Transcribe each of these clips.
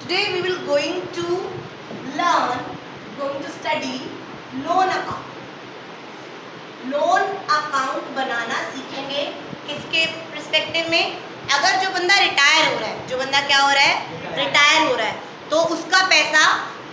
Today we will going to study loan account. Loan account बनाना सीखेंगे किसके perspective में? अगर जो बंदा रिटायर हो रहा है, जो बंदा क्या हो रहा है, रिटायर हो रहा है, तो उसका पैसा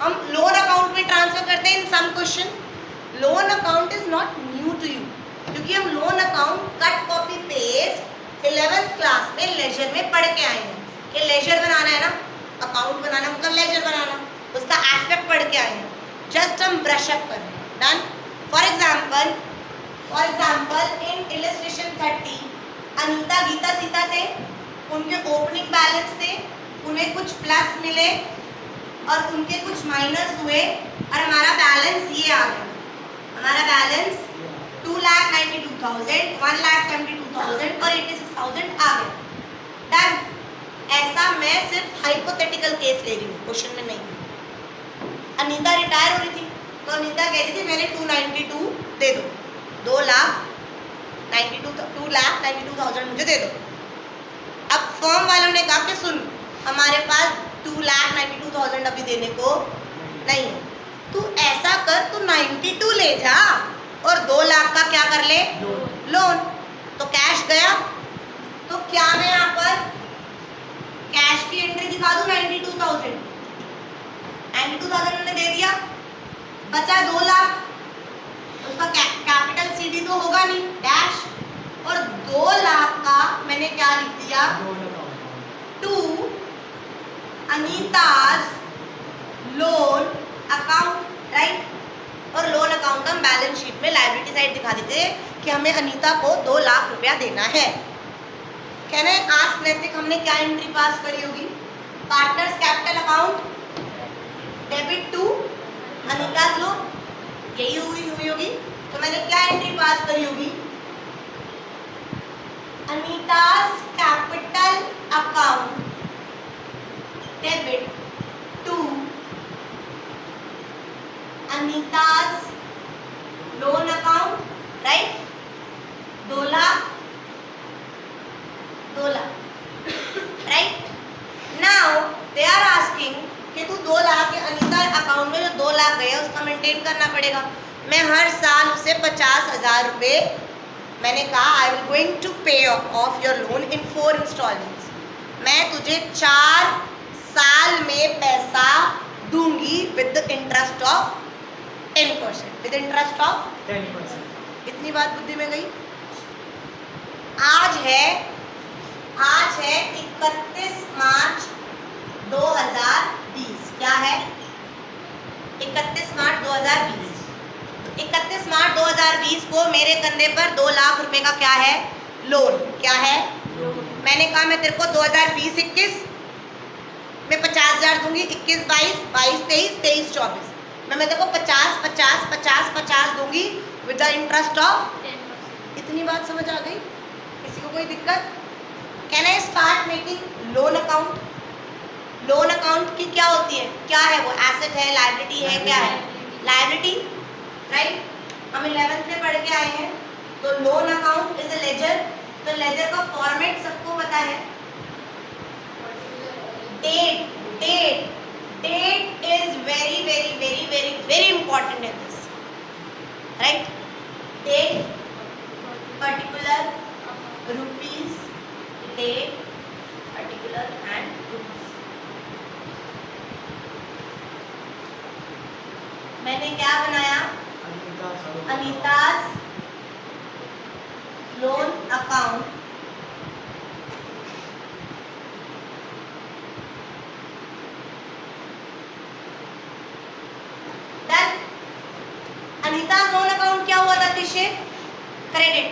हम लोन अकाउंट में ट्रांसफर करते हैं in some question. Loan account is not new to you, क्योंकि हम loan account cut copy paste 11th class में लेजर में पढ़ के आए हैं कि लेजर बनाना है ना, अकाउंट बनाना मतलब लेजर बनाना, उसका एस्पेक्ट पढ़ के आए हैं. जस्ट हम ब्रश अप कर रहे हैं. Done. For example in illustration 30 Anita Gita Sita थे, उनके ओपनिंग बैलेंस थे, उन्हें कुछ प्लस मिले और उनके कुछ माइनस हुए और हमारा बैलेंस ये आ गया. हमारा बैलेंस 2,92,000, 1,72,000 और 86,000 आ गया. डन. ऐसा मैं सिर्फ हाइपोथेटिकल केस ले रही हूँ, क्वेश्चन में नहीं. अनीता रिटायर हो रही थी, तो अनीता कह रही थी मैंने 292 दे दो, 2,92,000 मुझे दे दो. अब फर्म वालों ने कहा कि सुन, हमारे पास 2,92,000 अभी देने को नहीं है, तू ऐसा कर, तू 92 ले जा और 2 लाख का क्या कर ले, लोन. तो कैश गया, तो क्या मैं यहाँ पर कैश की एंट्री दिखा दूं? 92,000 मैंने दे दिया, बचा 2 लाख. उसका कैपिटल सीडी तो होगा नहीं, डैश, और 2 लाख का मैंने क्या लिख दिया, to Anita's loan account. Right. और लोन अकाउंट हम बैलेंस शीट में लायबिलिटी साइड दिखा देते कि हमें अनीता को 2 लाख रुपया देना है. कहना है आस्क नैतिक, हमने क्या एंट्री पास करी होगी? Partners capital account debit to Anita's loan, यही हुई होगी. तो मैंने क्या एंट्री पास करी होगी? Anita's capital account debit to Anita's loan account. Right. 2 lakh. Right. Now they are asking कि तू 2 लाख अनीता अकाउंट में जो 2 लाख गए उसका मेंटेन करना पड़ेगा. मैं हर साल उसे 50,000 रुपये, मैंने कहा I will going to pay off your loan in 4 instalments. मैं तुझे 4 साल में पैसा दूंगी with the interest of 10%. With interest of 10%. इतनी बात बुद्धि में गई. आज है 31 मार्च 2020. क्या है? 31 मार्च 2020. 31 मार्च 2020 को मेरे कंधे पर 2 लाख रुपए का क्या है? लोन. क्या है? मैंने कहा मैं तेरे को 2020-21 में 50,000 दूंगी, 21-22, 22-23, 23-24 मैं तेरे को 50 दूंगी विद द इंटरेस्ट ऑफ 10%. इतनी बात समझ आ गई? किसी को कोई दिक्कत? Can I start making loan account? Loan account की क्या होती है, क्या है वो? एसेट है, लायबिलिटी है, क्या है? लायबिलिटी. राइट. हम 11th में पढ़ के आए हैं. तो loan account is a ledger. तो लेजर का फॉर्मेट सबको पता है. Date is very important in this. Right. Date, particular, rupees, date, particular and rupees. मैंने क्या बनाया? Anita's loan account done. Anita's loan account क्या हुआ था तिशे? क्रेडिट.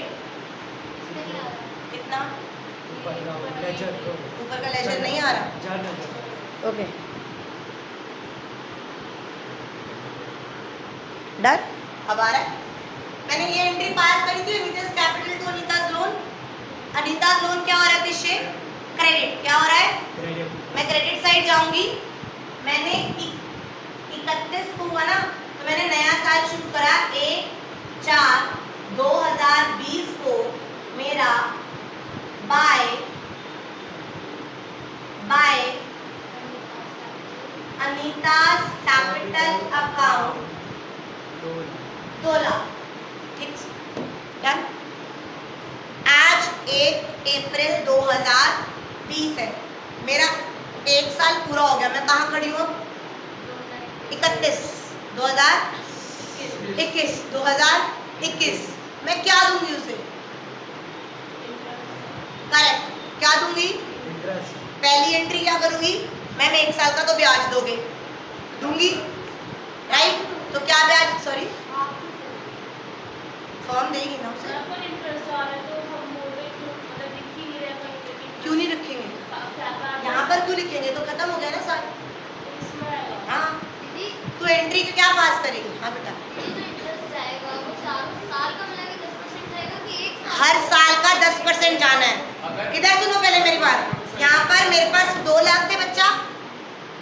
कितना? ऊपर का लेजर नहीं आ रहा. ओके. डन. अब आ रहा है. मैंने ये एंट्री पास करी थी, अनीताज capital to Anita's loan. अनीताज loan क्या हो रहा है तिशे? क्रेडिट. क्या हो रहा है? क्रेडिट. मैं क्रेडिट साइड जाऊंगी. मैंने 31 को हुआ ना, तो मैंने नया साल शुरू करा 1/4/2020 को मेरा बाय अनीताज कैपिटल अकाउंट 2 लाख, ठीक, डन। आज 1 अप्रैल 2020 है, मेरा 1 साल पूरा हो गया। मैं कहाँ खड़ी हूँ? 2021। मैं क्या दूंगी उसे? करेक्ट, क्या दूंगी? पहली एंट्री क्या करूंगी? मैम 1 साल का तो ब्याज दोगे, दूंगी, राइट? तो क्या ब्याज, सॉरी फॉर्म देगी ना उसे। क्यों नहीं रखेंगे? यहाँ पर क्यों लिखेंगे? तो खत्म हो गया ना साल। हाँ, तो एंट्री का क्या पास करेगी? हाँ बेटा, हर साल का 10% जाना है। इधर सुनो पहले मेरी बात। यहाँ पर मेरे पास 2 लाख थे बच्चा,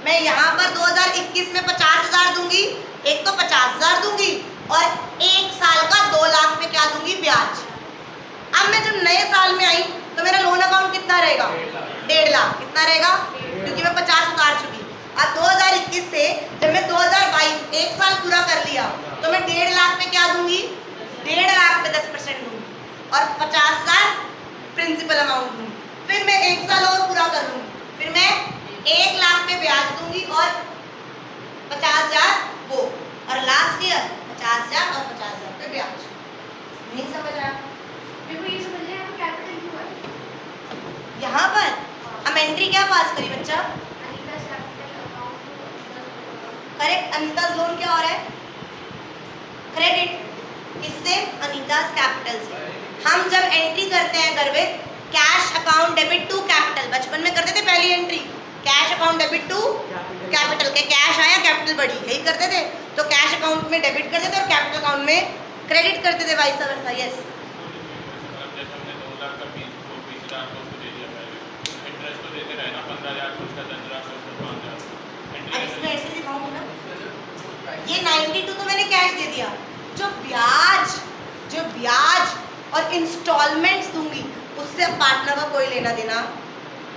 मैं यहाँ पर 2021 में 50,000 दूंगी, एक तो 50,000 दूंगी और 1 साल का 2 लाख पे क्या दूंगी? ब्याज। अब मैं जब नए साल में आई तो मेरा लोन अकाउंट कितना रहेगा? 1.5 लाख। कितना रहेगा? क्योंकि मैं 50 उतार चुकी। अब 2021 से जब मैं 2022 1 साल पूरा कर लिया तो मैं 1.5 लाख पे क्या दूंगी? 1.5 लाख पे 10% दूंगी और 50,000 प्रिंसिपल अमाउंट दूंगी। फिर मैं 1 साल और पूरा कर लूंगी, फिर मैं 1 लाख पे ब्याज दूंगी और 50,000 वो, और लास्ट ईयर 50,000 और 50,000 पे ब्याज। नहीं समझ आया? यहाँ पर हम एंट्री क्या पास करी बच्चा? करेक्ट, अनीताज लोन क्या हो रहा है? क्रेडिट। किससे? अनीताज कैपिटल से। हम जब एंट्री करते हैं Garvit, cash account debit to capital, बचपन में करते थे पहली entry, cash account debit to capital, के कैश आया कैपिटल बढ़ी, यही करते थे। तो कैश अकाउंट में डेबिट करते थे और कैपिटल अकाउंट में क्रेडिट करते थे, वाइस वर्सा। यस, अब इसमें एंट्री दिखाऊंगी ना। ये 92 तो मैंने कैश दे दिया, जो ब्याज और इंस्टॉलमेंट्स दूंगी उससे अब पार्टनर का कोई लेना देना,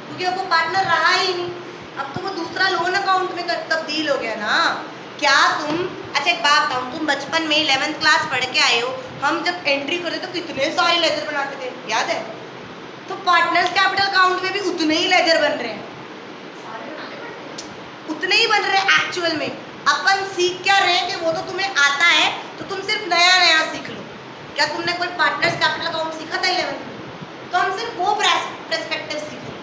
क्योंकि अब वो पार्टनर रहा ही नहीं, अब तो वो दूसरा लोन अकाउंट में तब्दील हो गया ना। क्या तुम, अच्छा एक बात बताऊँ, तुम बचपन में 11th क्लास पढ़ के आए हो, हम जब एंट्री करते तो कितने सारे लेजर बनाते थे, याद है? तो पार्टनर्स कैपिटल अकाउंट में भी उतने ही लेजर बन रहे हैं, उतने ही बन रहे हैं एक्चुअल में। अपन सीख क्या रहे हैं कि वो तो तुम्हें आता है तो तुम सिर्फ नया नया सीख लो। क्या तुमने कोई पार्टनर्स कैपिटल अकाउंट सीखा था 11th में? तो हम सिर्फ वो पर्सपेक्टिव सीख रहे हैं।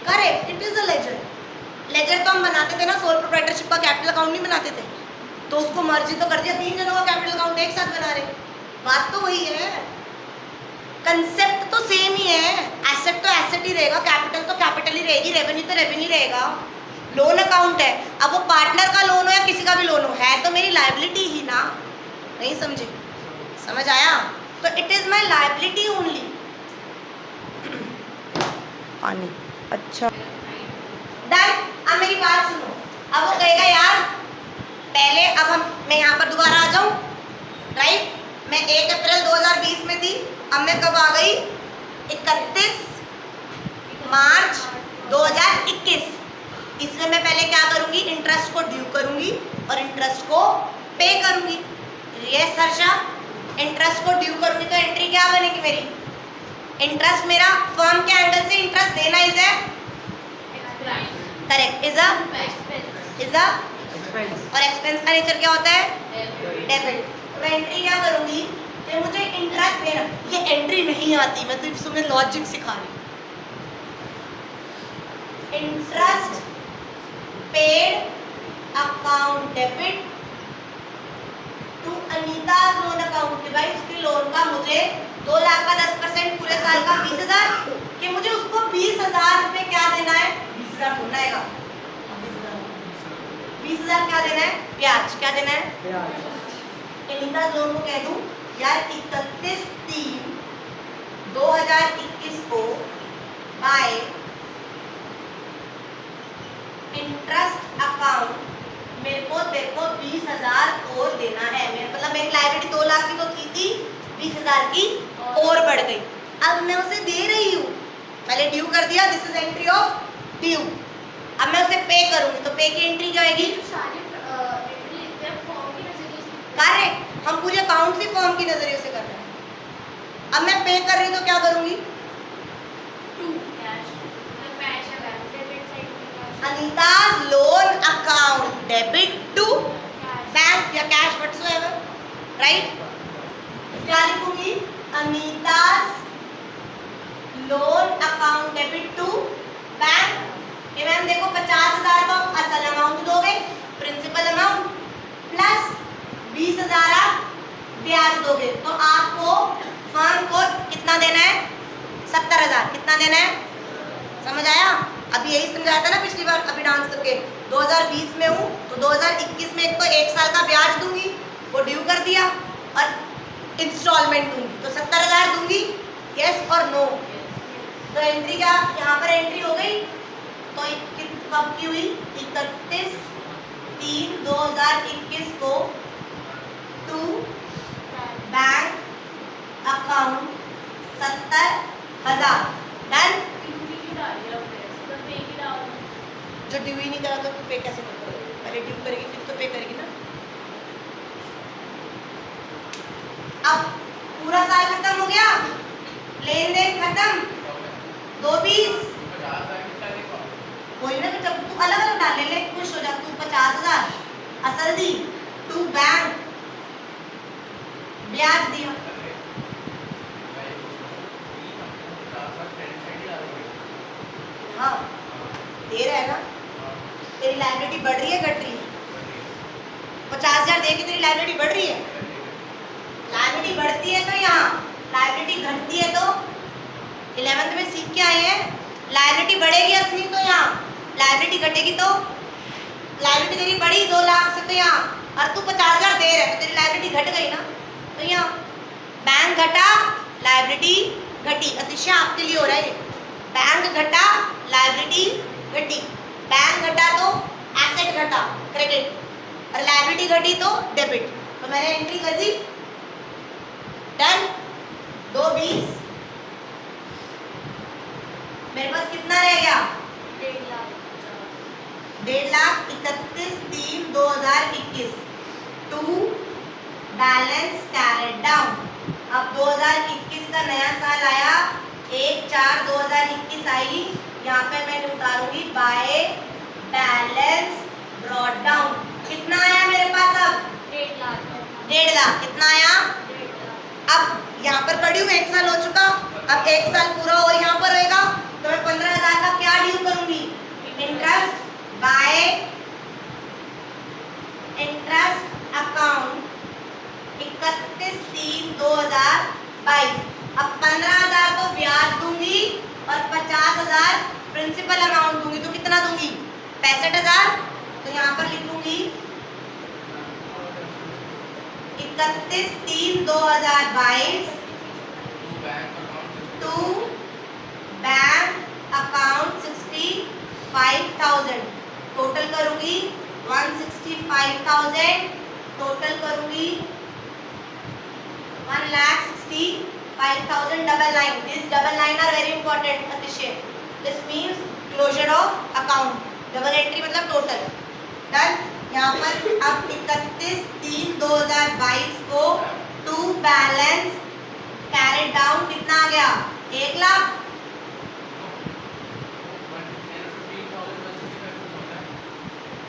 Correct, it is a ledger. Ledger तो हम बनाते थे ना, सोल प्रोप्राइटरशिप का कैपिटल अकाउंट नहीं बनाते थे, तो उसको मर्जी तो कर दिया, 3 जनों का कैपिटल अकाउंट एक साथ बना रहे। बात तो वही है, कंसेप्ट तो सेम ही है। एसेट तो एसेट ही रहेगा, कैपिटल तो कैपिटल ही रहेगी, रेवेन्यू तो रेवेन्यू रहेगा। लोन अकाउंट है, अब वो पार्टनर का लोन हो या किसी का भी लोन हो, है तो मेरी लायबिलिटी ही ना। नहीं समझे? समझ आया? तो it is my liability only. पानी, अच्छा डन। अब मेरी बात सुनो, अब वो कहेगा यार पहले, मैं यहाँ पर दोबारा आ जाऊँ, राइट? मैं 1 अप्रैल 2020 में थी, अब मैं कब आ गई? 31 मार्च 2021। इसमें मैं पहले क्या करूंगी? इंटरेस्ट को ड्यू करूंगी और इंटरेस्ट को पे करूंगी। यस हर्षा, इंटरेस्ट को ड्यू करूंगी तो एंट्री क्या बनेगी मेरी? इंटरेस्ट मेरा फर्म के एंगल से इंटरेस्ट देना is A correct, is a और एक्सपेंस का नेचर क्या होता है? डेबिट। मैं एंट्री क्या करूंगी कि मुझे इंटरेस्ट देना। ये एंट्री नहीं आती, मैं तो तुम्हें लॉजिक सिखा रही हूँ। Interest paid account debit to Anita loan account के, भाई उसके लोन का मुझे 2 लाख का 10% पूरे साल का 20,000, कि मुझे उसको 20,000 रुपये क्या देना है? 20,000 होना है, 20,000 क्या देना है? ब्याज। क्या देना है? अनीता लोन को कह दूं यार 31/3/2021 को बाय इंटरेस्ट अकाउंट मेरे को देखो 20,000 और देना है। मेरे मतलब मेरी लायबिलिटी 2 लाख की तो थी, 20,000 की और बढ़ गई। अब मैं उसे दे रही हूँ, पहले ड्यू कर दिया, this is entry of due, अब मैं उसे पे करूंगी तो पे की एंट्री क्या आएगी? करेक्ट, हम पूरे अकाउंट की फॉर्म की नजरिए से कर रहे हैं। अब मैं पे कर रही हूँ तो क्या करूंगी? Anita's loan account debit to bank या कैश व्हाटसोएवर, राइट? क्या लिखूंगी? Anita's loan account debit to bank. ये मैम देखो 50,000 तो असल अमाउंट दोगे, प्रिंसिपल अमाउंट, प्लस 20,000 आप ब्याज दोगे, तो आपको फर्म को कितना देना है? 70,000। कितना देना है? समझ आया? अभी यही समझाया था ना पिछली बार अभी डांस करके। 2020 में हूँ तो 2021 में एक तो 1 साल का ब्याज दूंगी, वो ड्यू कर दिया, और इंस्टॉलमेंट दूंगी तो 70,000 दूंगी। यस और नो? तो एंट्री क्या यहाँ पर एंट्री हो गई? तो कब की हुई? 31/3/2021 को टू बैंक अकाउंट 70,000। डन? जो ड्यू ही नहीं करा तो पे कैसे करोगे? पहले ड्यू करेगी फिर तो पे करेगी ना। अब पूरा साल खत्म हो गया, लेन देन खत्म, 220 कोई ना, जब तू अलग अलग डाल ले, खुश हो जा तू। 50,000 असल दी, टू बैंक ब्याज दिया। हाँ दे रहा है ना। तेरी लाइबिलिटी बढ़ रही है घट रही है? 50,000 दे के तेरी लाइबिलिटी बढ़ रही है? लाइबिलिटी बढ़ती है तो यहाँ, लाइबिलिटी घटती है तो 11th में सीख के आए हैं। लाइबिलिटी बढ़ेगी असली तो यहाँ, लाइबिलिटी घटेगी तो लाइबिलिटी तेरी बढ़ी 2 लाख से तो यहाँ, और तू 50,000 दे रहा है तो तेरी लाइबिलिटी घट गई ना। तो यहाँ बैंक घटा, लाइबिलिटी घटी। अतिशय आपके लिए हो रहा है। बैंक घटा, लाइबिलिटी घटी। बैंक घटा तो एसेट घटा, क्रेडिट, और लाइबिलिटी घटी तो डेबिट। तो मैंने एंट्री कर दी। डन? 220। मेरे पास कितना रह गया? 1,31,3/2021 टू बैलेंस कैरेड डाउन। अब 2021 का नया साल आया, 1/4/2021 आई, यहाँ पे मैंने उतारूंगी बाय बैलेंस ब्रॉट डाउन। कितना आया मेरे पास? अब 1.5 लाख। कितना आया? अब यहाँ पर खड़ी हूँ, 1 साल हो चुका, अब 1 साल पूरा और यहाँ पर होएगा तो मैं 15,000 का क्या ड्यू करूंगी? Interest by interest account 31/3/2022। अब 15,000 तो ब्याज दूंगी और 50,000 प्रिंसिपल अमाउंट दूंगी, तो कितना दूंगी? 65,000। तो यहाँ पर लिखूंगी 31/3/2022 टू बैंक अकाउंट 65,000। टोटल करूंगी 165,000। टोटल करूंगी 1,65,000 double line. This double line are very important अतिशय। This means closure of account. Double entry मतलब टोटल। डन? यहाँ पर अब 31/3/2022 को टू बैलेंस कैरेड डाउन कितना आ गया? 1 लाख।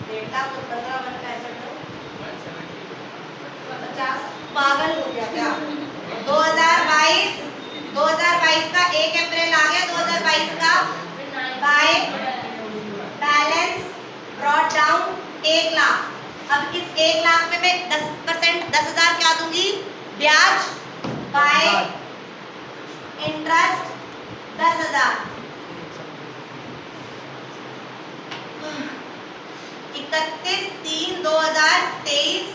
1.5 लाख तो 15,165 पागल हो गया क्या? 2022 का 1 अप्रैल आ गया 2022 का by balance brought down 1 lakh. अब इस 1 लाख पे मैं 10% 10,000 क्या दूंगी? ब्याज बाय इंटरेस्ट 10,000। 31/3/2023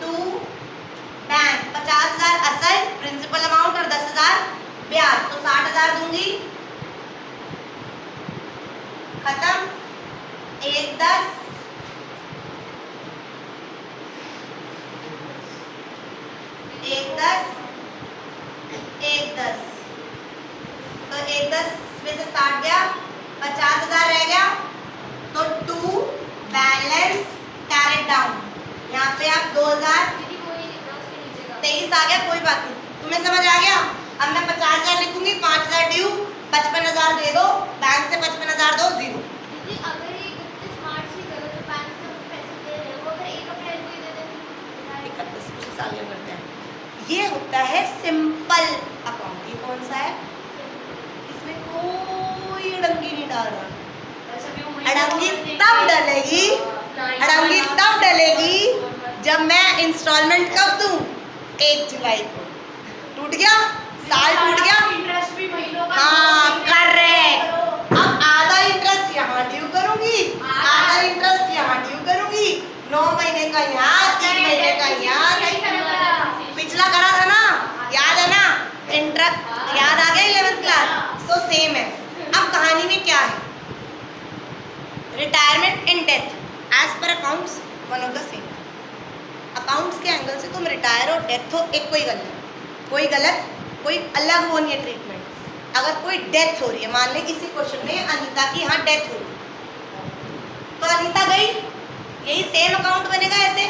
टू बैंक 50,000 असल प्रिंसिपल अमाउंट और 10,000 ब्याज, तो 60,000 दूंगी। खत्म। 1/10 1/10 1/10 तो 1/10 में से 60 गया, 50,000 रह गया, तुम्हें समझ आ गया? अब मैं 50,000 लिखूंगी, 5,000 ड्यू, 55,000 दे दो, बैंक से 55,000 दो, जीरो। दीदी अगर ये 31 मार्च की जगह जो बैंक से पैसे दे रहे हैं वो अगर 1 अप्रैल को ही दे दें 31 उसी साल में करते हैं। ये होता है सिंपल अकाउंट। ये कौन सा है? इसमें कोई अड़ंगी नहीं डाल रहा। अड़ंगी तब डलेगी, अड़ंगी तब डलेगी जब मैं इंस्टॉलमेंट कब दूं? 1 जुलाई को। टूट गया, साल टूट गया। इंटरेस्ट भी महीनों का। हाँ करेक्ट। अब आधा इंटरेस्ट यहाँ ड्यू करूंगी, आधा इंटरेस्ट यहाँ ड्यू करूंगी, 9 महीने का यहाँ, 3 महीने का यहाँ। पिछला करा था ना, याद है ना? इंटरेस्ट याद आ गया 11th क्लास। सो सेम है। अब कहानी में क्या है? रिटायरमेंट इन डेथ एज पर accounts one of the same. Accounts के एंगल से तुम रिटायर हो, डेथ हो, एक कोई गलत, कोई अलग वो नहीं है ट्रीटमेंट। अगर कोई डेथ हो रही है, मान ले इसी क्वेश्चन में अनीता की यहाँ डेथ हो रही है, तो अनीता गई, यही सेम अकाउंट बनेगा। ऐसे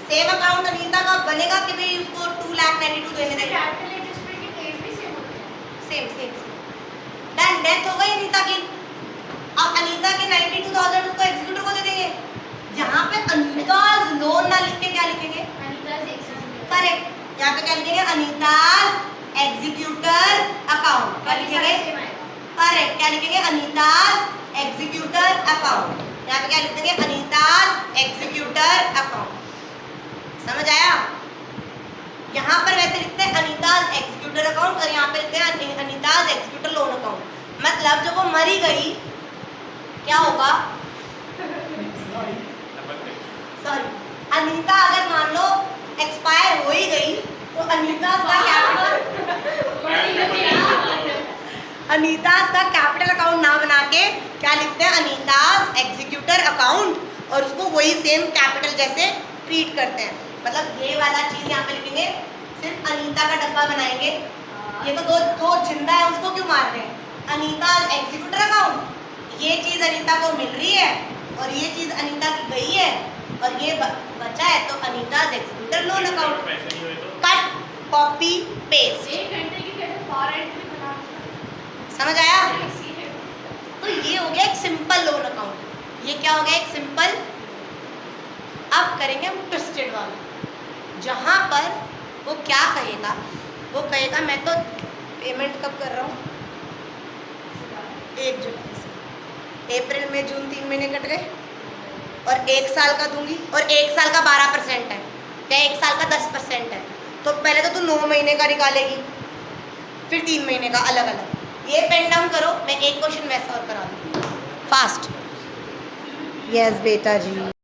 सेम अकाउंट अनीता का बनेगा कि भाई उसको 2,92,000 देने देंगे। Same done. डेथ हो गई अनीता की, अब अनीता के 92,000 उसको एग्जीक्यूटर को दे देंगे। यहाँ पे अनीताज लोन ना लिख के क्या लिखेंगे? करेक्ट। यहाँ पे क्या लिखेंगे? अनीताज एग्जीक्यूटर अकाउंट। क्या लिखेंगे? करेक्ट। क्या लिखेंगे? अनीताज एग्जीक्यूटर अकाउंट। यहाँ पे क्या लिख देंगे? अनीताज एग्जीक्यूटर अकाउंट। समझ आया? यहाँ पर वैसे लिखते हैं अनीताज एग्जीक्यूटर अकाउंट और यहाँ पे लिखते हैं अनीताज एग्जीक्यूटर लोन अकाउंट। मतलब जब वो मरी गई क्या होगा? सॉरी, अनीता अगर मान लो एक्सपायर हो ही गई तो अनीता का कैपिटल अकाउंट ना बना के क्या लिखते हैं? अनीताज एग्जीक्यूटर अकाउंट, और उसको वही सेम कैपिटल जैसे ट्रीट करते हैं। मतलब ये वाला चीज यहाँ पे लिखेंगे, सिर्फ अनीता का डब्बा बनाएंगे। ये तो दो जिंदा है, उसको क्यों मार रहे हैं? अनीताज एग्जीक्यूटर अकाउंट, ये चीज अनीता को मिल रही है और ये चीज अनीता की गई है और ये बचा है, तो Anita's executor loan account. Cut, copy, paste. समझ आया? तो ये हो गया एक सिंपल लोन अकाउंट। ये क्या हो गया? एक सिंपल। अब करेंगे हम ट्विस्टेड वाला, जहां पर वो क्या कहेगा? वो कहेगा मैं तो पेमेंट कब कर रहा हूँ? 1 जुलाई से। अप्रैल मई जून 3 महीने कट गए और 1 साल का दूंगी, और 1 साल का 12% है या 1 साल का 10% है। तो पहले तो तू 9 महीने का निकालेगी, फिर 3 महीने का अलग अलग। ये पेन डाउन करो, मैं एक क्वेश्चन वैसा और करा दूँगी फास्ट। यस बेटा जी।